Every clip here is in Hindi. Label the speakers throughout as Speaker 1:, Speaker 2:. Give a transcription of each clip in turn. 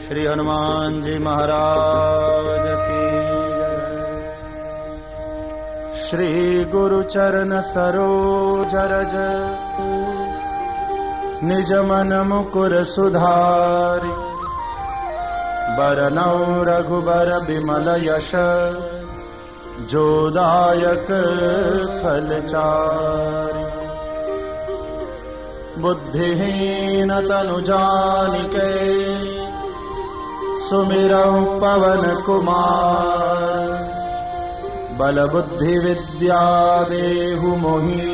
Speaker 1: श्री हनुमान जी महाराज की जय। श्री गुरु चरण सरोज रज निज मन मुकुर सुधारि बरनौ रघुबर बिमल यश जोदायक फलचारि। बुद्धिहीन तनु जानिके सुमिरौ पवन कुमार। बल बुद्धि विद्या देहु मोहि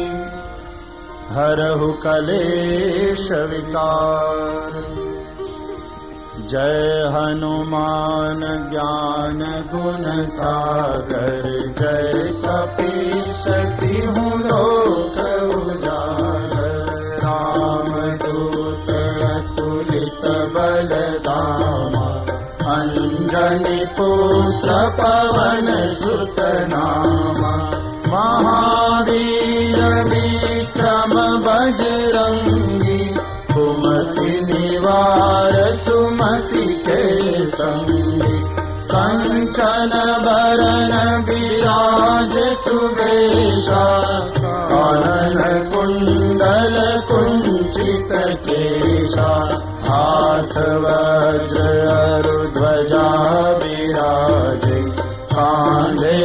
Speaker 1: हरहु कलेश विकार। जय हनुमान ज्ञान गुण सागर जय कपीस तिहुँ लोक उजागर। रामदूत अतुलित बल धामा अंजनी पुत्र पवन सुत नामा। महावीर विक्रम बजरंगी कुमति निवार सुमति के संगी। कंचन बरन विराज सुवेशा कानन कुंडल कुंचित केशा। हाथ वज्र अरु ध्वजा विराजे कांधे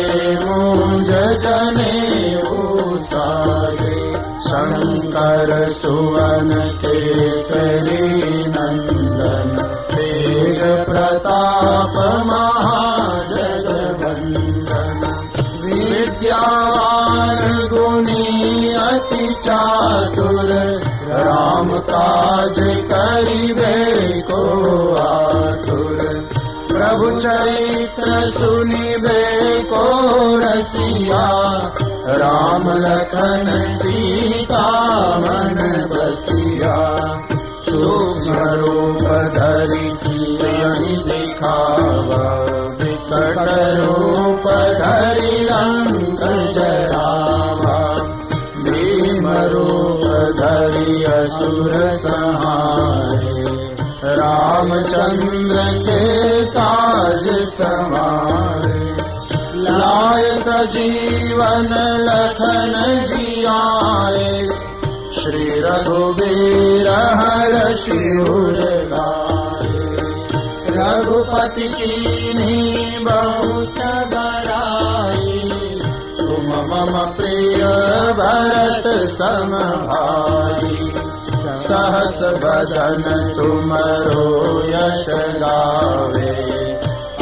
Speaker 1: मूंज जनेऊ साजे। शंकर सुवन केसरी नंदन तेज प्रताप महाजगवंदन। विद्यावान गुणी अति चातुर राम काज करिबे को आतुर। प्रभु चरित्र सुनिबे को रसिया राम लखन सीता मन बसिया। सूक्ष्म रूप धरि सियहि दिखावा विकट रूप धरि लंक जरावा। भीम रूप धरि असुर संहारे रामचंद्र के काज समारे। लाय सजीवन लखन जियाए श्री रघुबीर हरषि उर लाए। रघुपति कीन्ही बहुत बड़ाई तुम मम प्रिय भरत सम भाई। सहस बदन तुमरो यश गावे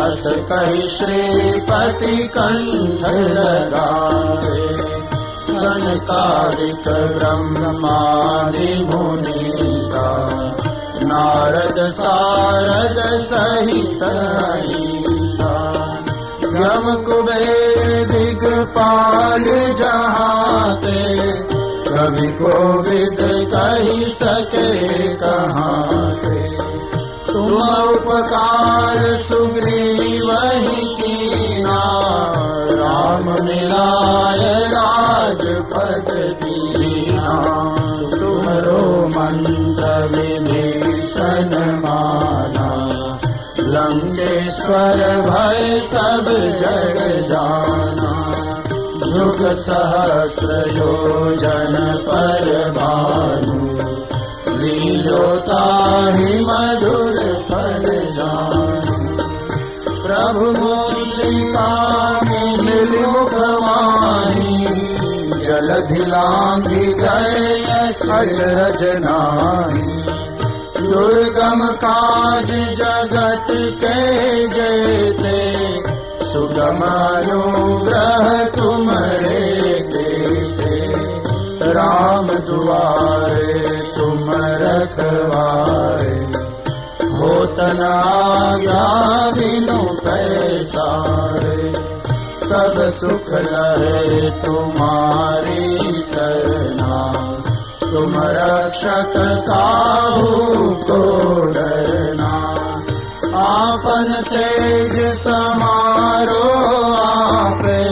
Speaker 1: अस कहि श्रीपति कंठ लगावे। सनकादिक ब्रह्मादि मुनीसा नारद सारद सहित अहिसा। यम कुबेर दिगपाल जहाते कवि कोविद कहि सके कहाते। तुम उपकार सुग्रीवहि कीना राम मिलाय राजपद दीना। तुम्हरो मंत्र विभीषण माना लंकेश्वर भय सब जग जाना। जुग सहस्र योजन पर भानु लील्योताहि मधुर फल जानु। प्रभु मुद्रिका मिलि मुखवाणी जलधि लांघि गए अचरज नाहि। दुर्गम काज जगत के जेते सुगम अनुग्रह तुमरे देते। राम दुआरे तुम रखवारे होत न आज्ञा बिनु पैसारे। सब सुख लहे तुम्हारी सरना तुम रक्षक काहू को डरना। आपन तेज समारो आपे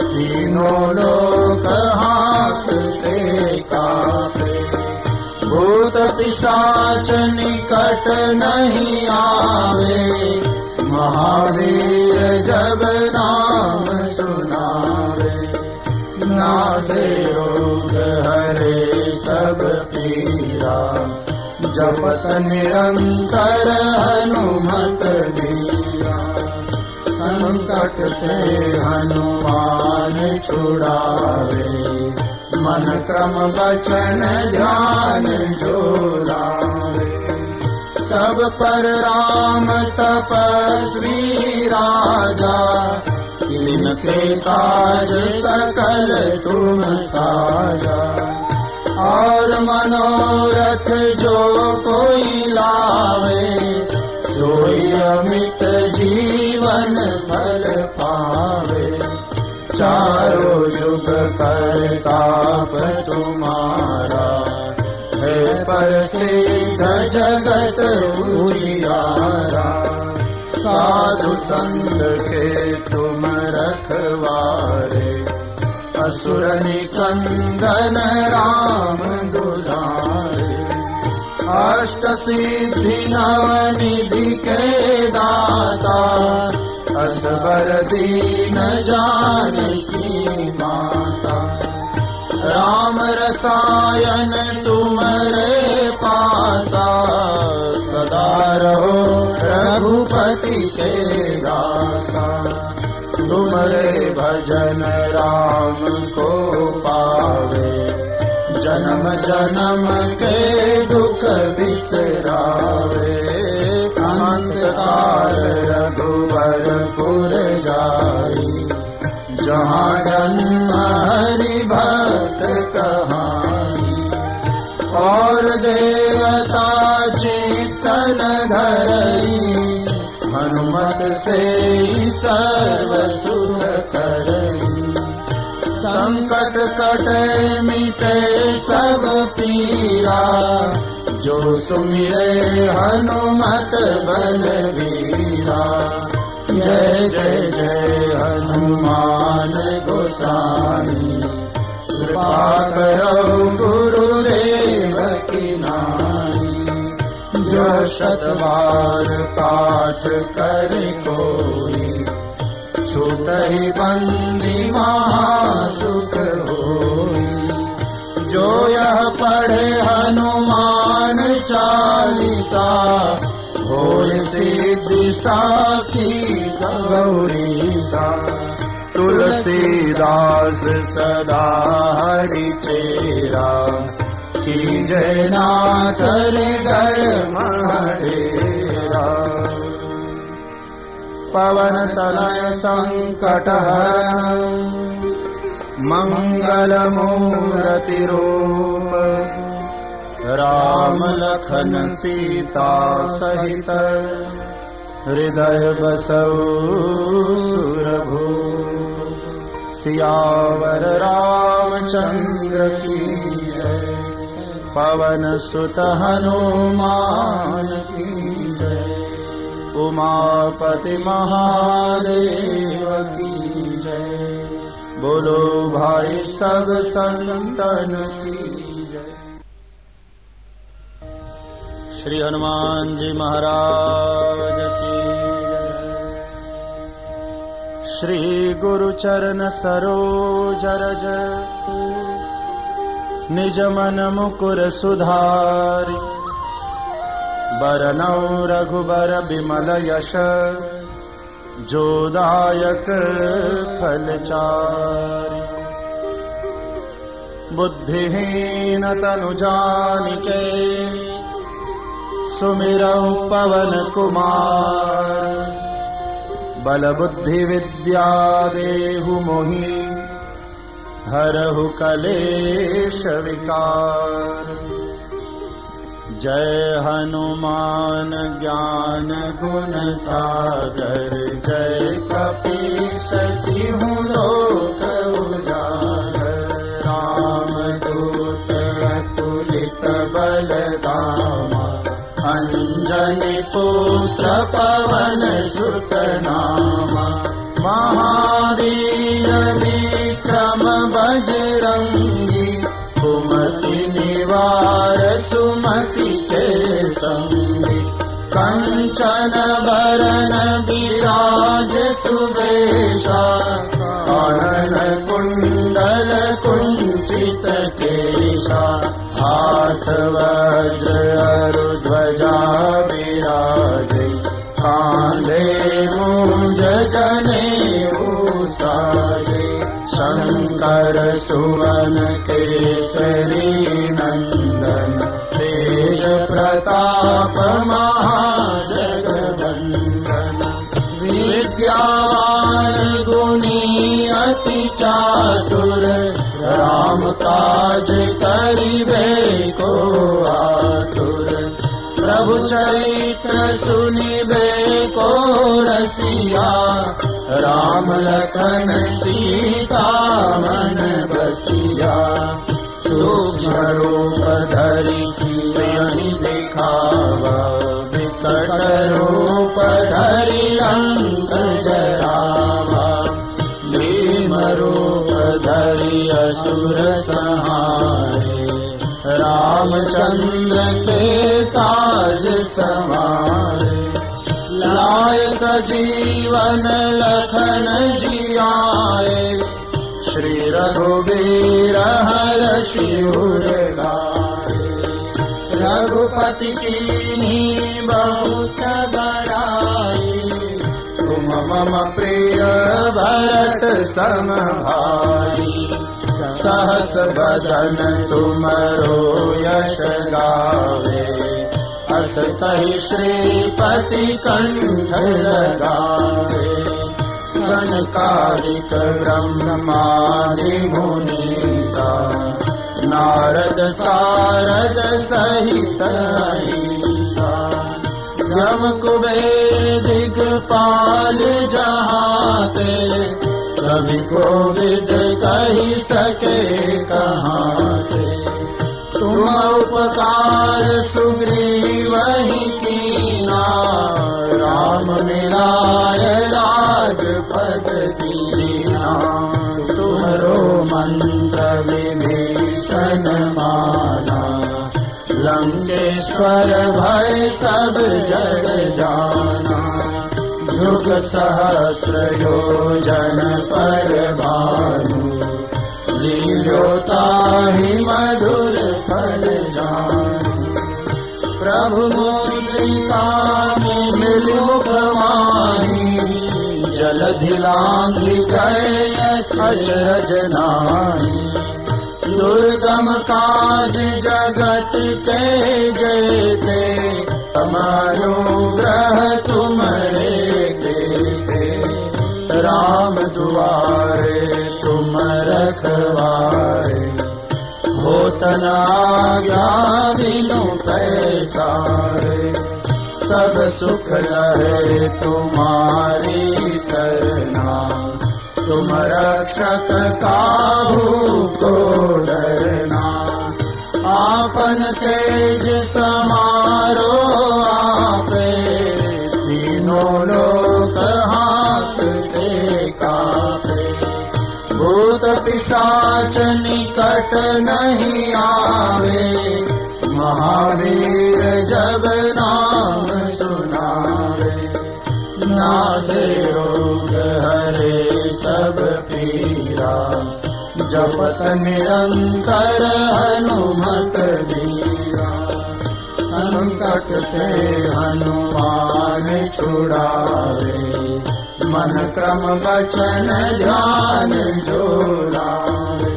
Speaker 1: तीनों लोक हाथ ते कापे। भूत पिशाच निकट नहीं आवे, महावीर जब नाम सुनावे। नासे रोग हरे सब पीरा, जपत निरंतर हनुमत धीरा। संकट से हनुमान छुड़ावे, मन क्रम वचन ध्यान जो लावे। सब पर राम तपस्वी राजा, तिनके काज सकल तुम साजा। और मनोरथ जो कोई लावे, सोई अमित जीवन फल पावे। चारों जुग करताप तुम्हारा, है प्रसिद्ध जगत उजियारा। साधु संत के तुम रखवारे, असुर निकंदन राम दुलारे। अष्ट सिद्धि नव निधि के दाता, असबर दीन जानकी माता। राम रसायन तुमरे पासा, सदा रहो रघुपति के दासा। तुमरे भजन राम को पावे, जन्म जन्म के दुख बिसरावे। अंत काल रघुवरपुर जाई, जहाँ जन्म हरि भक्त कहाई। और देवता चित्तन धरई, हनुमत से सर्व सुख करई। संकट कटे मिटे सब पीरा, जो सुमिरे हनुमत बलवीरा। जय जय जय हनुमान गोसाई, कृपा करो गुरुदेव की नाई। जो शतवार पाठ करे कोई, छूटहि बंदी महासुख होई। जो यह पढ़े हनुमान चालीसा, होय सिद्धि साखी गौरीसा। तुलसीदास सदा हरि चेरा, कीजय नाथ हृदय महडेरा। पवन तनय संकट हरण, मंगल मूर्ति रूप। राम लखन सीता सहित, हृदय बसऊ सुरभूप। सियावर रामचंद्र की जय, पवन सुत हनुमान की जय। उमापति महादेव की जय, बोलो भाई सब संतन की जय। श्री हनुमान जी महाराज की जय। श्री गुरु चरण सरोज रज, निज मन मुकुर सुधारि। बरनौ रघुबर बिमल यश, जोदायक फलचारि। बुद्धिहीन तनु जानिके, सुमिरौ पवन कुमार। बल बुद्धि विद्या देहु मोहि, हरहु कलेश विकार। जय हनुमान ज्ञान गुण सागर, जय कपीस तिहु लोक उजागर। रामदूत अतुलित बल धामा, अंजनी पुत्र पवन सुत नामा। महावीर विक्रम बजरंगी, कुमति निवार सुमति सुवेशा कानन कुंडल कुंचित केशा हाथ वज्र अरु ध्वजा विराजे कांधे मुंज जनेऊ साजे शंकर सुवन केसरी नंदन तेज प्रताप महाजगवंदन विद्यावान गुणी अति चातुर राम काज करिबे को आतुर प्रभु चरित्र सुनिबे को रसिया राम लखन सीता मन बसिया सूक्ष्म रूप धरि सियहि दिखावा विकट रूप धरि लंक जरावा भीम रूप धरि असुर संहारे रामचंद्र के काज समारे लाय सजीवन लखन जियाए श्री रघुबीर हरषि उर गाए रघुपति कीन्ही बहुत बड़ाई तुम मम प्रिय भरत सम भाई सहस बदन तुमरो यश गावे अस कहि श्रीपति कंठ लगावे सनकादिक ब्रह्मादि मुनीसा नारद सारद सहित अहिसा यम कुबेर दिगपाल जहाते कवि कोविद कहि सके कहाते तुम उपकार सुग्रीवहि कीना राम मिलाय राजपद दीना तुम्हरो मंत्र विभीषण माना लंकेश्वर भय सब जग जाना जुग सहस्र योजन पर भानु लील्योताहि मधुर फल जानु प्रभु मुद्रिका मिलिल मुखवाणी जलधि लांघि गए अचरज नाहि दुर्गम काज जगत के जेते तमनुग्रह तुमरे देते राम दुआरे तुम रखवारे होत न आज्ञा बिनु पैसारे सब सुख लहे तुम्हारी सरना तुम रक्षक काहू को डरना आपन तेज समारो आपे तीनों लोक हाथ ते कापे भूत पिशाच निकट नहीं आवे महावीर जब नाम सुनावे नासे रोग हरे सब पीरा जपत निरंतर हनुमत वीरा संकट से हनुमान छुड़ावे मन क्रम वचन ध्यान जो लावे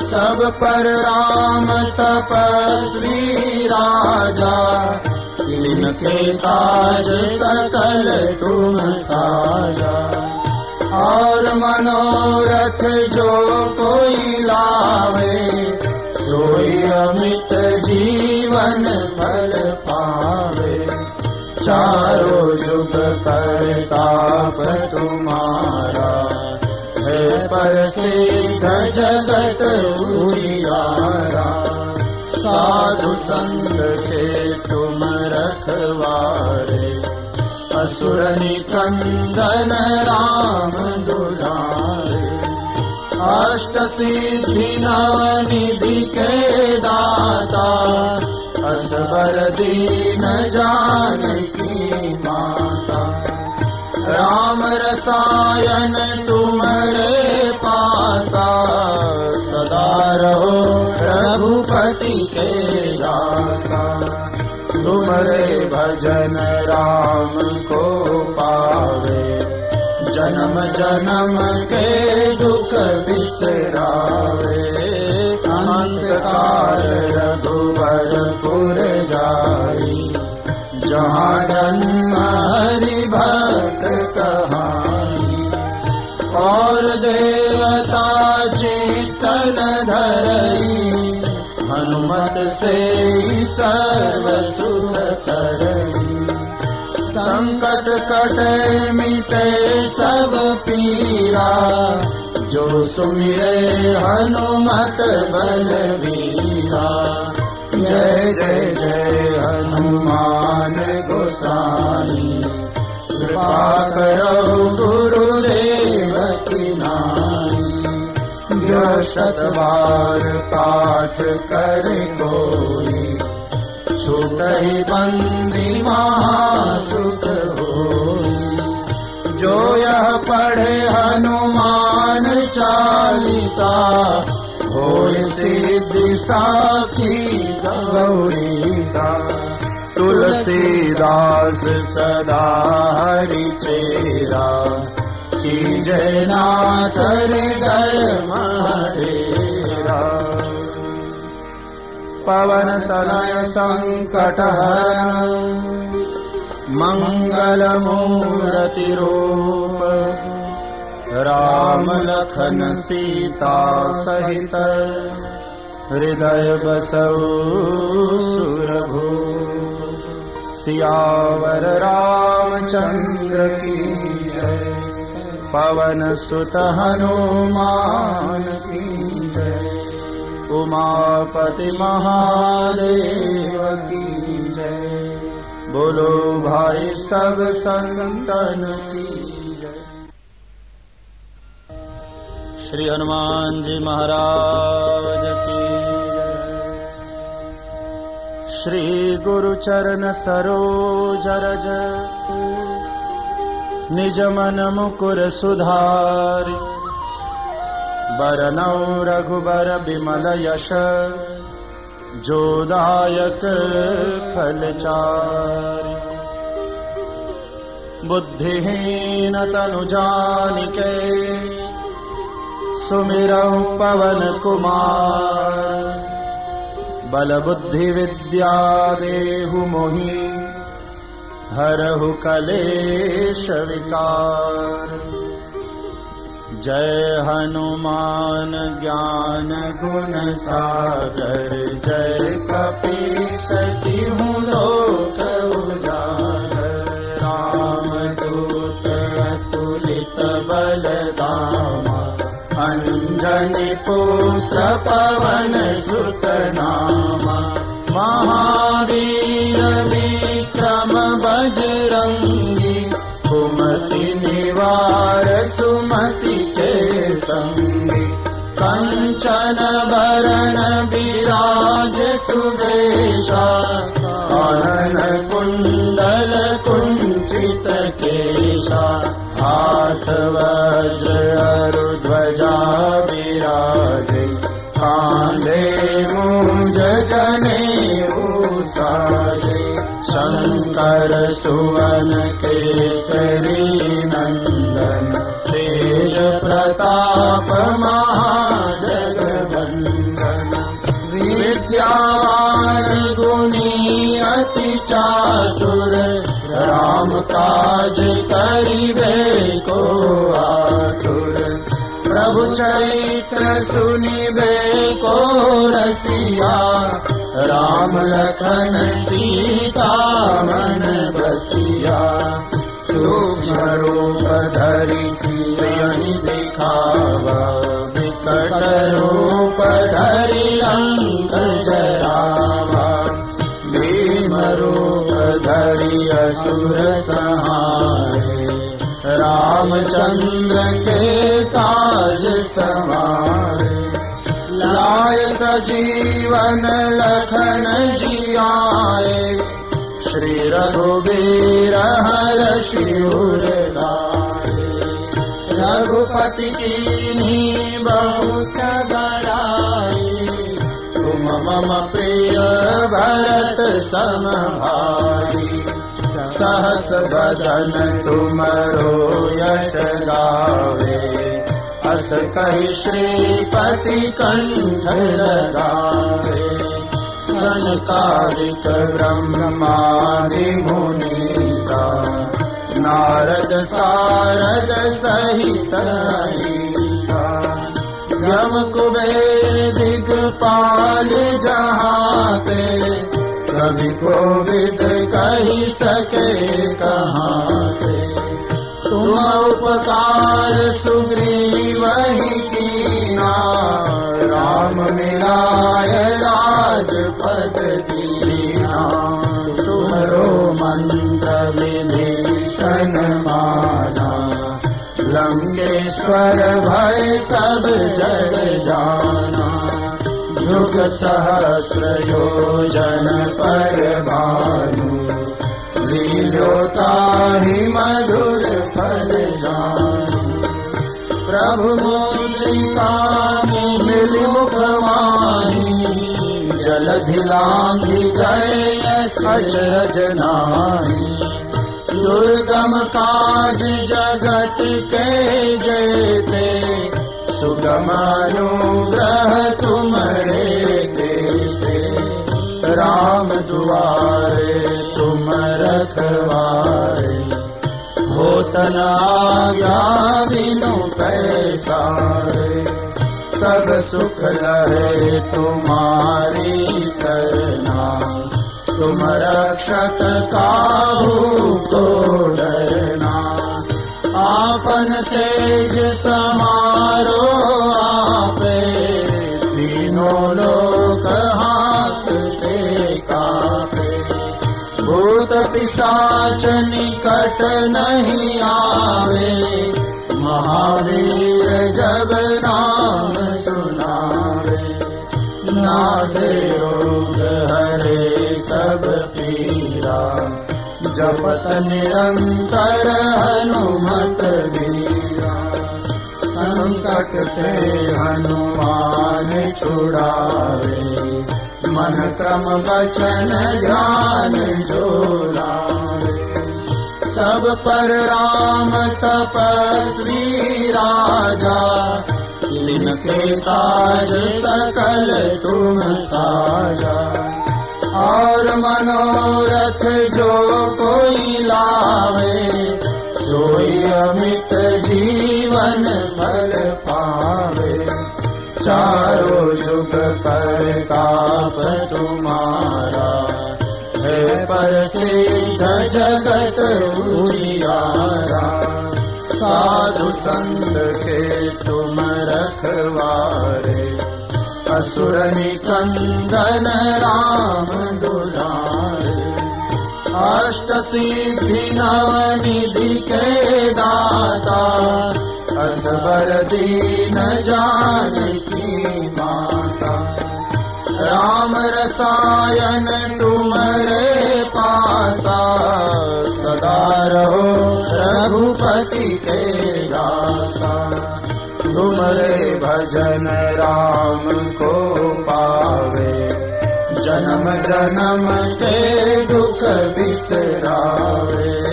Speaker 1: सब पर राम तपस्वी राजा तिनके काज सकल तुम साजा और मनोरथ जो कोई लावे सोई अमित जीवन फल पावे चारों जुग परताप तुम्हारा है प्रसिद्ध जगत उजियारा साधु संग के तुम रखवारे असुर निकंदन राम दुलारे अष्ट सिद्धि निधि के दाता असबर दीन जानकी माता राम रस रसायन तुम्हारे पासा, सदा रहो रघुपति के दासा। तुम्हारे भजन राम को पावे, जन्म जन्म के दुख बिसरावे। अंत काल रघुबरपुर जाई, जहाँ जन्म हरि भक्त कहाई। और देवता चित्तन धरई, हनुमत से सर्व सुख करई। संकट कटे मिटे सब पीरा, जो सुमिरे हनुमत बलबीरा। जय जय जय हनुमान गोसाई, कृपा करो गुरुदेव की नाई। जो शत बार पाठ करे कोई, छूटहि बंदी महासुख होई। जो यह पढ़े हनुमान चालीसा, होय सिद्धि साखी गौरीसा। तुलसीदास सदा हरि चेरा, कीजय नाथ हृदय महडेरा। पवन तनय संकट हरण, मंगल मूर्ति रूप। राम लखन सीता सहित, हृदय बसऊ सुरभूप। सियावर रामचंद्र की जय, पवन सुत हनुमान की जय। उमापति महादेव की जय। बोलो भाई सब संतन की जय। श्री हनुमान जी महाराज की जय। श्री गुरु चरण सरोज रज, निज मन मुकुर सुधारि। बरनौ रघुबर बिमल यश, जोदायक फलचारि। बुद्धिहीन तनु जानिके, सुमिरौ पवन कुमार। बल बुद्धि विद्या देहु मोहि, हरहु कलेश विकार। जय हनुमान ज्ञान गुण सागर, जय कपीस तिहु लोक उजागर। रामदूत अतुलित बल धामा, अंजनी पुत्र पवन सुत नामा। महावीर विक्रम बजरंगी, कुमति निवार सुमति के संगी। कंचन बरन विराज सुवेशा, कानन कुंडल कुंचित केशा। हाथ वज्र अरु ध्वजा विराजे, कांधे मूंज जनेऊ साजे। शंकर सुवन केसरी नंदन, तेज प्रताप महाजगवंदन। विद्यावान गुणी अति चातुर, राम काज करिबे को आतुर। प्रभु चरित्र सुनिबे को रसिया, राम लखन सीता मन बसिया। सूक्ष्म रूप धरि सियहि दिखावा, विकट रूप धरि लंक जरावा। भीम रूप धरि असुर संहारे, रामचंद्र के काज समारे। लाय सजीवन लखन जियाए, श्री रघुबीर हरषि उर लाए। रघुपति कीन्ही बहुत बड़ाई। तुम मम प्रिय भरत सम भाई। सहस बदन तुमरो यश गावे। अस कहि श्रीपति कंठ लगावे। सनकादिक ब्रह्मादि मुनीसा। नारद सारद सहित अहिसा। यम कुबेर दिगपाल जहाते। कवि कोविद कहि सके कहाते। तुम उपकार सुग्रीवहि कीना। राम मिलाय राजपद दीना। तुमरो मंत्र विभीषण माना। लंकेश्वर भय सब जग जाना। जुग सहस्र योजन पर भानु। लील्योताहि मधुर फल जानु। प्रभु मुद्रिका मिलि मुख माहि। जलधि लांघि गए अचरज नाहि। दुर्गम काज जगत के जेते। सुगम अनुग्रह तुमरे तेते। राम दुआरे तुम रखवारे। होत न आज्ञा बिनु पैसारे। सब सुख लहे तुम्हारी सरना। तुम रक्षक काहू को डरना। आपन तेज समारो आपे। तीनों लोक हांकते कापे। भूत पिशाच निकट नहीं आवे। महावीर जब नाम सुनावे। नासे रोग हरे सब पीरा। जपत निरंतर हनुमत वीरा। संकट से हनुमान छुड़ावे। मन क्रम वचन ध्यान जो लावे। सब पर राम तपस्वी राजा। तिनके काज सकल तुम साजा। और मनोरथ जो कोई लावे। सोई अमित जीवन फल पावे। चारों जुग परताप तुम्हारा। है प्रसिद्ध जगत उजियारा। साधु संत के तुम रखवारे। असुर निकंदन राम दुलारे। अष्ट सिद्धि नव निधि के दाता। असबर दीन जानकी माता। राम रसायन तुमरे पासा। सदा रहो रघुपति के दासा। तुमरे भजन राम को पावे। जन्म जन्म के दुख बिसरावे।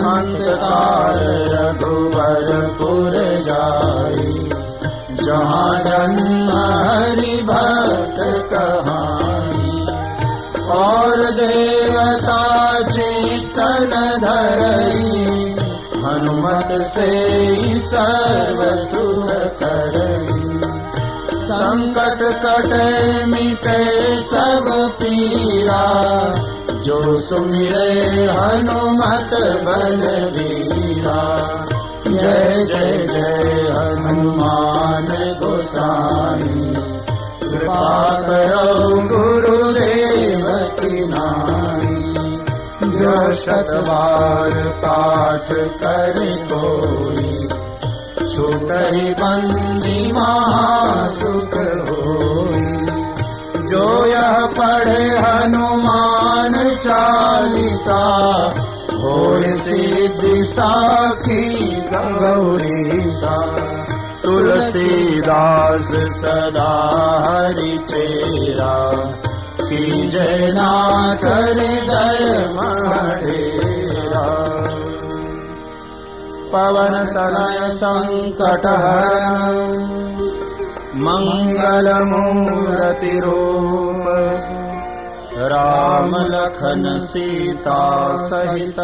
Speaker 1: अंत काल रघुवरपुर जाई। जहाँ जन्म हरि भक्त कहाई। और देवता चित्तन धरई। हनुमत से सर्व सुख करई। संकट कटे मिटे सब पीरा। जो सुमिरे हनुमत बलबीरा। जय जय जय हनुमान गोसाई। कृपा करो गुरुदेव की नाई। जो शतवार पाठ कर कोई। छूटहि बंदी महासुख होई। जो यह पढ़े हनुमान चालीसा। होय सिद्धि साखी गौरी सा। तुलसीदास सदा हरि चेरा, कीजय नाथ हृदय मढ़ेरा। पवन तनय संकट हरण, मंगल मूर्ति रूप, राम लखन सीता सहित,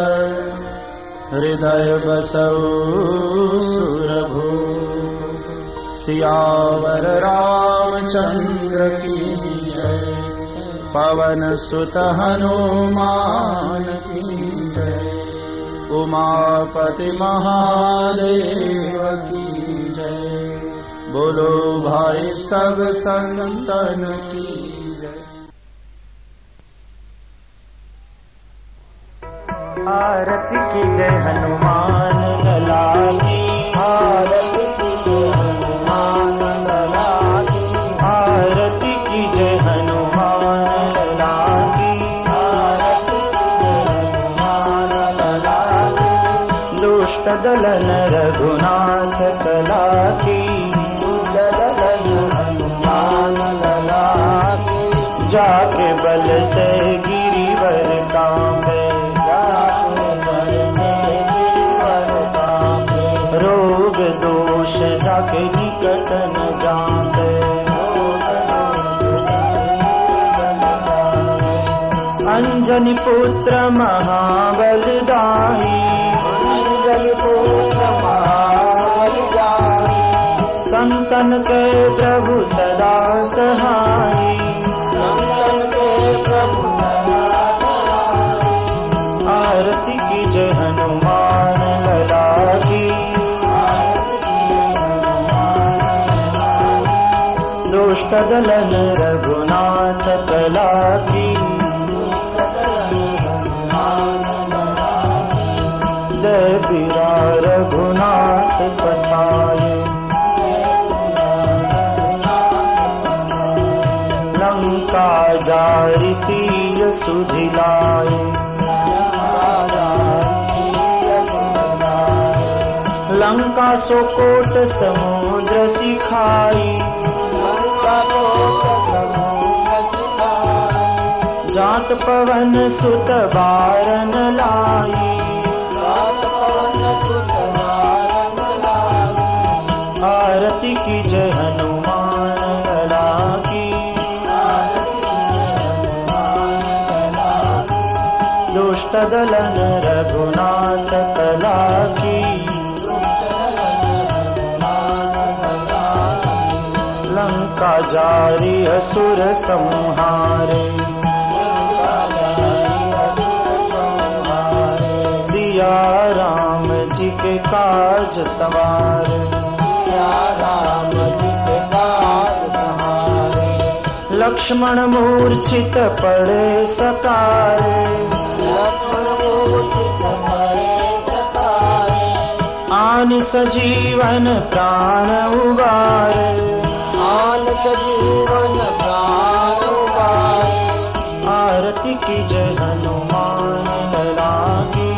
Speaker 1: हृदय बसौ सुरभूप। सियावर रामचंद्र की जय, पवन सुत हनुमान की जय, उमापति महादेव की जय। बोलो भाई सब संतन की जय।
Speaker 2: आरती की जय हनुमान लला की, आरती की जय हनुमान लला की, आरती की जय हनुमान लला की, आरती की जय हनुमान लला की। दुष्ट दलन रघुनाथ कला की, दुष्ट दलन हनुमान लला की। जाके बल से गिरिवर कांपे, रोग दोष जाके निकट न जाते। अंजनी पुत्र महाबलदाई, अंजनी पुत्र महाबलदाई। संतन के प्रभु सदा सहाई, संतन के प्रभु सदा सहाई। आरती की जय हनुमान लला की, दुष्ट दलन रघुनाथ कला की। जय बीरा रघुनाथ पठाए, लंका जारि सिय सुधिलाए। लंका सोकोट समुद्र सिखाई, जात पवन सुत बारन लाई, आरती की जय हनुमान लला की, दुष्ट दलन रघुनाथ कला की। लंका जारी असुर संहारे, सिया राम जी के काज सवारे, सिया राम जी के काज सवारे। लक्ष्मण मूर्छित पड़े सतारे, लक्ष्मण मूर्छित पड़े सतारे। आनि सजीवन प्राण उबारे, आन सजीवन प्राण उबारे। आरती की जय हनुमान लला की,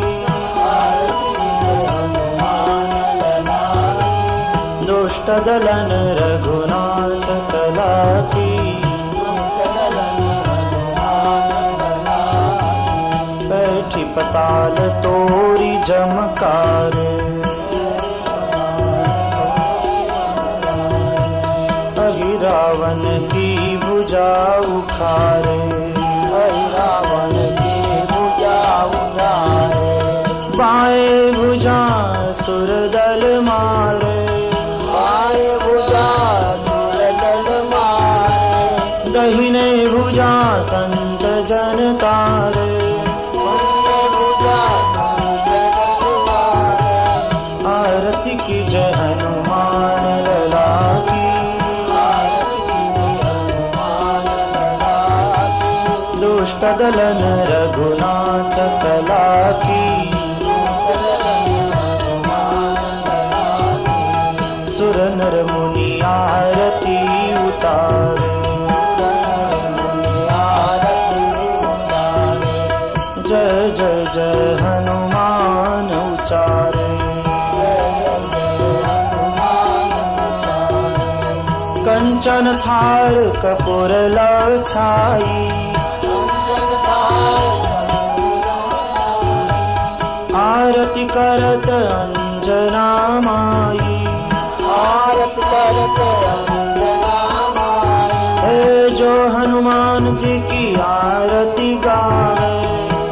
Speaker 2: आरती की जय हनुमान लला की। दुष्ट दलन रघुनाथ कला की, बैठी पताल तोरी जमकारे। रावण की भुजा उखारे, रावण की भुजा उखारे। बाएं भुजा सुरदल मारे, बाएं भुजा सुरदल मारे। दहिने भुजा संत जन तारे, भुजा संत जन तारे। आरती की जय हनुमान लला की, दुष्ट दलन रघुनाथ कला की। सुर नर मुनि आरती उतारे, जय जय जय हनुमान उचारे। अंजन थार कपूर लव छाई, आरती करत अंजना माई,
Speaker 3: आरती करत अंजना माई।
Speaker 2: हे जो हनुमान जी की आरती गावे,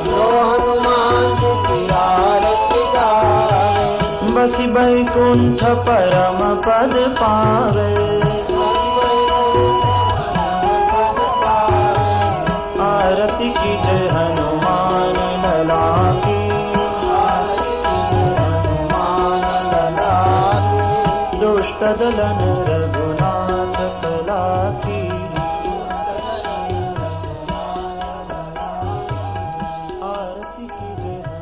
Speaker 3: जो हनुमान जी की आरती गावे,
Speaker 2: बसी बैकुंठ परम पद पावे। आरती कीजय हनुमान लला की, दुष्ट दलन रघुनाथ कला की। आरती कीजय